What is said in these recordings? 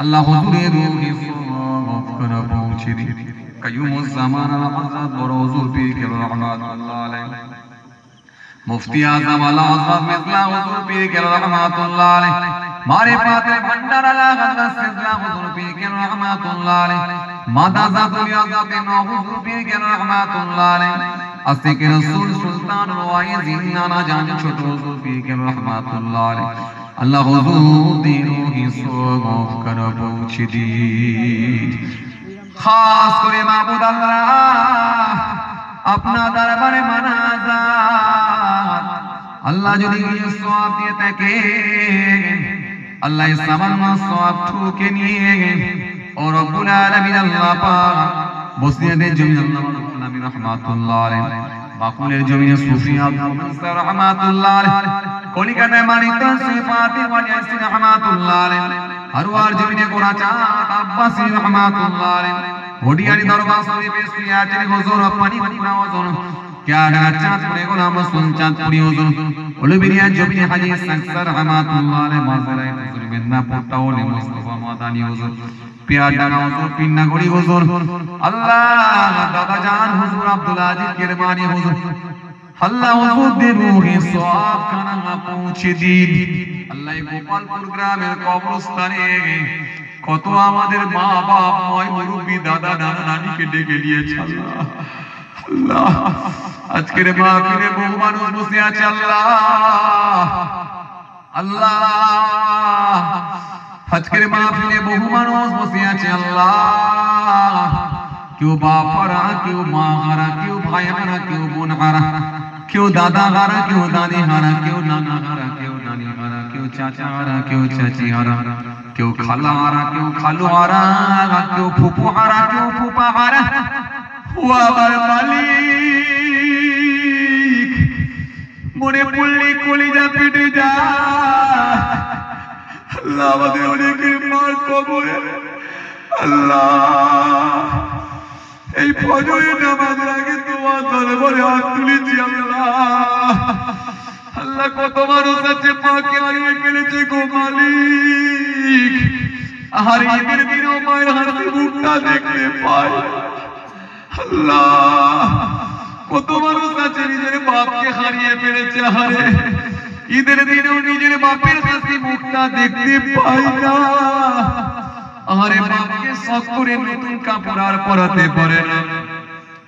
আল্লাহ হুজুরের রূহে সওয়াবখানা পৌঁছে দিন। কাইয়ুমুজ জামান আলা হযরত বড় হুজুর পীর কেবলা রাহমাতুল্লাহ আলাইহি, মুফতি আযম আলা হযরত মিসলা হুজুর পীর কেবলা রাহমাতুল্লাহ আলাইহি, মারিফাতের ভান্ডার আলা হযরত সিজলা হুজুর পীর কেবলা রাহমাতুল্লাহ আলাইহি, মাদাজাতুল ইয়াজাতে নূহ হুজুর পীর কেবলা রাহমাতুল্লাহ আলাইহি, আশিকে রাসূল সুলতান ওয়াইজিন নানা জান ছোট হুজুর পীর কেবলা রাহমাতুল্লাহ আলাইহি, আল্লাহ হুজুরদের রূহে সওয়াবখানা পৌঁছে দিন। খাস করে মাবুদ আল্লাহ আপনার দরবারে মানাজাত, আল্লাহ যদি সওয়াব দিয়ে থাকে, আল্লাহ সামান্য সওয়াব ঠুকে নিয়ে ও রব্বুল আলামিন আল্লাহ পাক বসনিয়াদের জমিন আল্লাহ রব্বুল আলামিন রাহমাতুল্লাহ আলাইহি, বাকুলের জমিনে সুফি আব্দুল মানসুর রাহমাতুল্লাহ আলাইহি, কলিকাতায় মানিক সিফাতি ওয়ালিয়াসিন রাহমাতুল্লাহ আলাইহি, হারওয়ার জমিনে গোরাচাঁদ আব্বাসী রাহমাতুল্লাহ আলাইহি, হোডিয়ারি দরবার শরীফে শুয়ে আছেন হুজুর পানি না হুজুর क्या चांदपुरे গোলাম রাসূল চাঁদপুরি হুজুর, উলুবেড়িয়া জমিনে হাজী সাকসার রাহমাতুল্লাহ আলাইহি, মাযরায়ে হুজুর মেদিনীপুর টাউনে মুস্তাফা মাদানী হুজুর, পিয়ারডাঙ্গা হুজুর, পিন্নাগড়ি হুজুর, আল্লাহ দাদা জান হুজুর আব্দুল আজিজ কিরমানি হুজুর, আল্লাহ হুজুরদের রূহে সওয়াবখানা পৌঁছে দিন। আল্লাহ গোপালপুর গ্রামের কবরস্থানে কত আমাদের মা বাপ ময় মুরব্বি দাদা নানা নানিকে ডেকে নিয়েছে আল্লাহ, আল্লাহ আজকের মাহফিলে বহু মানুষ বসে আছে আল্লাহ, আল্লাহ আজকের মাহফিলে বহু মানুষ বসে আছে আল্লাহ, কেউ বাপ হারা, কেউ মা হারা, কেউ ভাই হারা, কেউ বোন হারা, কেউ দাদা হারা, কেউ দাদি হারা, কেউ নানা হারা, কেউ নানি হারা, কেউ চাচা হারা, কেউ চাচি হারা, কেউ খালা হারা, কেউ খালু হারা, কেউ ফুপু হারা, কেউ ফুপা হারা। ও আমার মালিক, মনে পড়লে কলিজা ফেটে যায় আল্লাহ, আমাদের অনেকের মার কবরে আল্লাহ এই ফজরের নামাজের আগে তোমার দরবারে হাত তুলেছি আল্লাহ, আল্লাহ কত মানুষ আছে মাকে হারিয়ে ফেলেছে গো মালিক, আর ঈদের দিনও মায়ের হাসি মুখটা দেখতে পাই আল্লাহ, কত মানুষ আছে নিজের বাপকে হারিয়ে ফেলেছে, হারে ঈদের দিনেও নিজের বাপের হাসি মুখটা দেখতে পাই না, আরে বাপকে শখ করে নতুন কাপড় আর পরাতে পারে না,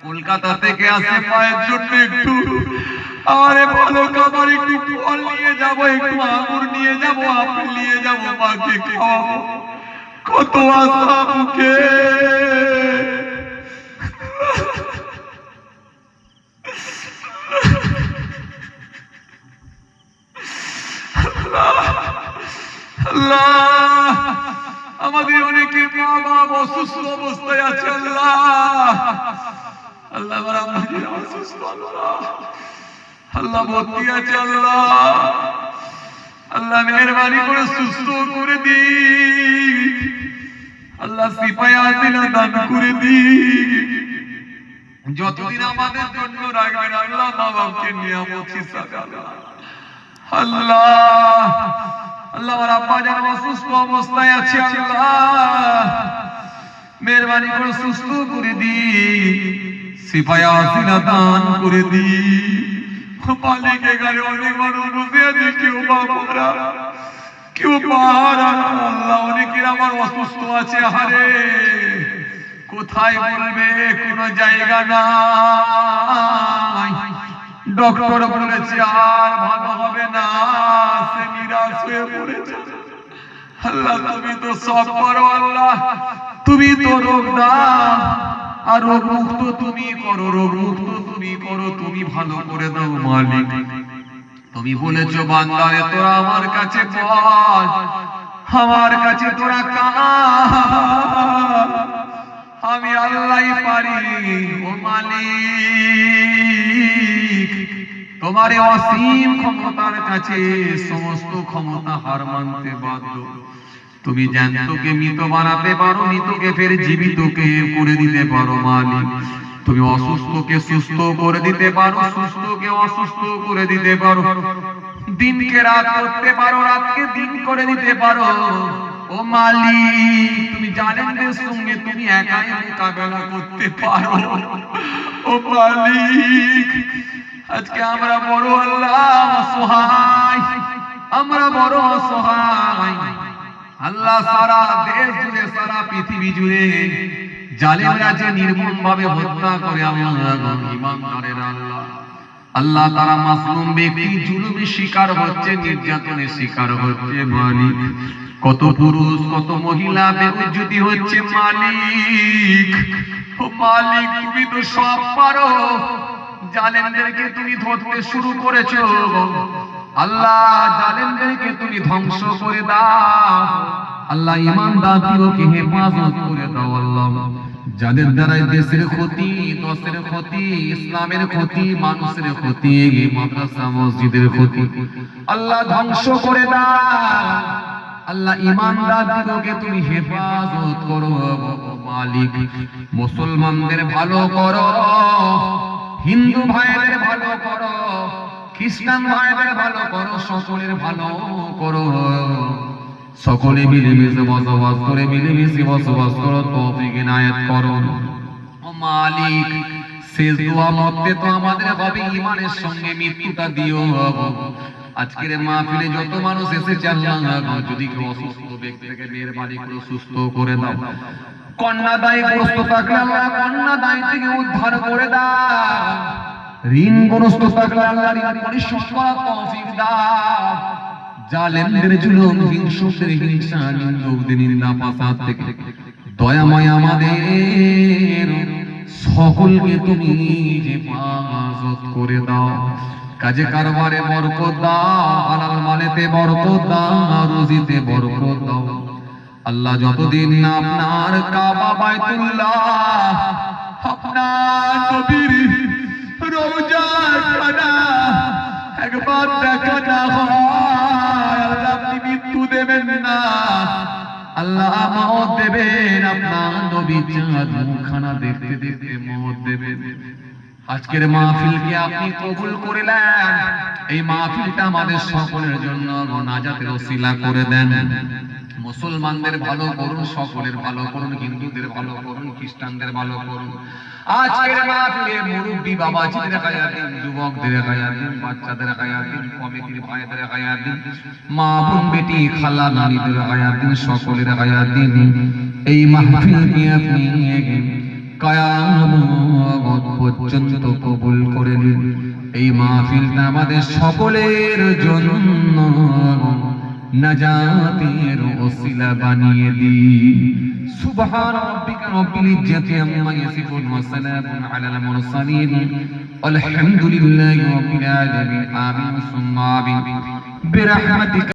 কলকাতা থেকে আসে পায়ের জন্য একটু, আরে ভালো খাবার একটু ফল নিয়ে যাবো, একটু আঙুর নিয়ে যাবো, আপেল নিয়ে যাবো, মাকে খাওয়াবো, কত আশা মুখে আল্লাহ, আমাদের অনেকে মা বাপ অসুস্থ অবস্থায় আছে আল্লাহ, আল্লাহ আমাদের অসুস্থ আল্লাহ ভর্তি আছে আল্লাহ, আল্লাহ মেহেরবানি করে সুস্থ করে দি, আল্লাহ সিফায়া দিলা দান করে দি, যতদিন আমাদের জন্য রাখবেন আল্লাহ মা বাপকে নিয়ামত হিসাবে আল্লাহ, আল্লাহ আমার আব্বা যারা অসুস্থ অবস্থায় আছে আল্লাহ মেহেরবানি করে সুস্থ করে দি, সিফায়া দিলা দান করে দি, মালিকের ঘরে অনেক মানুষ বসে আছে, কেউ বাবারা, কেউ পাহারা আল্লাহ, অনেকের আমার অসুস্থ আছে, হারে কোথায় বলবে কোন জায়গা নাই, ডক্টর বলেছে আর ভালো হবে না, সে নিরাশ হয়ে পড়েছে আল্লাহ, তুমি তো সব করো আল্লাহ, তুমি তো রোগ দাও আর রোগ মুক্ত তুমি করো, রোগ মুক্ত তুমি করো, তুমি ভালো করে দাও মালিক, তুমি বলেছো বান্দারে তোরা আমার কাছে বল, আমার কাছে তোরা কাঁদা, আমি আল্লাহই পারি ও মালিক, তোমার অসীম ক্ষমতার কাছে সমস্ত ক্ষমতা হার মানতে বাধ্য, তুমি জ্যান্তকে মৃত বানাতে পারো, মৃতকে ফের জীবিতকে করে দিতে পারো মালিক, তুমি অসুস্থকে সুস্থ করে দিতে পারো, সুস্থকে অসুস্থ করে দিতে পারো, দিনকে রাত করতে পারো, রাতকে দিন করে দিতে পারো, ও মালিক তুমি জালেমদের সঙ্গে তুমি একাই মোকাবেলা করতে পারো। ও মালিক আজকে আমরা বড় আল্লাহ অসহায়, আমরা বড় অসহায় আল্লাহ। সারা দেশ জুড়ে সারা পৃথিবী জুড়ে জালেমরা যে নির্মম ভাবে হত্যা করে আমরা ইমানদারের আল্লাহ আল্লাহ তারা মাসলুম ব্যক্তি জুলুমের শিকার হচ্ছে, নির্যাতনের শিকার হচ্ছে মালিক। কত পুরুষ কত মহিলা বেইজ্জতি হচ্ছে মালিক। ও মালিক তুমি তো সব পারো, জালেমদেরকে তুমি ধরতে শুরু করেছো আল্লাহ, জালেমদেরকে তুমি ধ্বংস করে দাও আল্লাহ। ঈমানদারদেরকে হেফাজত করে দাও আল্লাহ, যাদের দ্বারা দেশের ক্ষতি, দশের ক্ষতি, ইসলামের ক্ষতি, মানুষের ক্ষতি, মাদ্রাসা মসজিদের ক্ষতি আল্লাহ ধ্বংস করে দাও আল্লাহ। ঈমানদারদেরকে তুমি হেফাজত করো মালিক। মুসলমানদের ভালো করো, হিন্দু ভাইদের ভালো করো, খ্রিস্টান ভাইদের ভালো করো, সকলের ভালো করো। সকলে মিলেমিশে বসবাস করে মিলেমিশে বসবাস করো, তৌফিক ইনায়াত করো ও মালিক। শেষ দোয়া মতে তো আমাদের হবে ঈমানের সঙ্গে মৃত্যুটা দিও। আজকের মাহফিলে যত মানুষ এসেছে আল্লাহ, যদি কেউ অসুস্থ ব্যক্তিকে মেহেরবানি করে সুস্থ করে দাও। কন্যাদায়ী গ্রস্ত থাকলে আল্লাহ কন্যাদায়ী থেকে উদ্ধার করে দাও। ঋণগ্রস্ত থাকলে আল্লাহ ঋণ পরিশোধ করার তৌফিক দাও। জালেমদের জুলুম, হিংসুকদের হিংসা, নিন্দুকদের নিন্দা ফাসাদ থেকে দয়াময় আমাদের সকলকে তুমি হেফাজত করে দাও। কাজে কারবারে বরকত দাও, হালাল মালেতে বরকত দাও, রুজিতে বরকত দাও আল্লাহ। যতদিন না আপনার কাবা বাইতুল্লাহ, আপনার নবীর রওজা খানা একবার দেখা না হয় আল্লাহ আপনি মৃত্যু দেবেন না আল্লাহ, মওত দেবেন। আপনার নবী চাঁদ মুখখানা দেখতে দেখতে মওত দেবেন। আজকের মাহফিলকে আপনি কবুল করলেন, এই মাহফিলটা আমাদের সকলের জন্য নাজাতের ওসিলা করে দেন। মুসলমানদের ভালো করুন, সকলের ভালো করুন, হিন্দুদের ভালো করুন, খ্রিস্টানদের ভালো করুন। আজকের মাহফিলে মুরব্বি বাবাজিদের হায়াত দিন, যুবকদের হায়াত দিন, বাচ্চাদের হায়াত দিন, কমিটির ভাইদের হায়াত দিন, মা বোন বেটি খালা নানীদের হায়াত দিন, সকলের হায়াত দিন। এই মাহফিলকে আপনি কিয়ামত পর্যন্ত কবুল করে নিন। এই মাহফিলটা আমাদের সকলের জন্য নাজাতের ওসিলা বানিয়ে দিন। সুবহান রাব্বিকা রাব্বিল ইজ্জাতি আম্মা ইয়াসিফুন ওয়া সালামুন আলাল মুরসালিন আলহামদুলিল্লাহি রাব্বিল আলামিন। আমিন সুম্মা আমিন বিরহমাতিকা।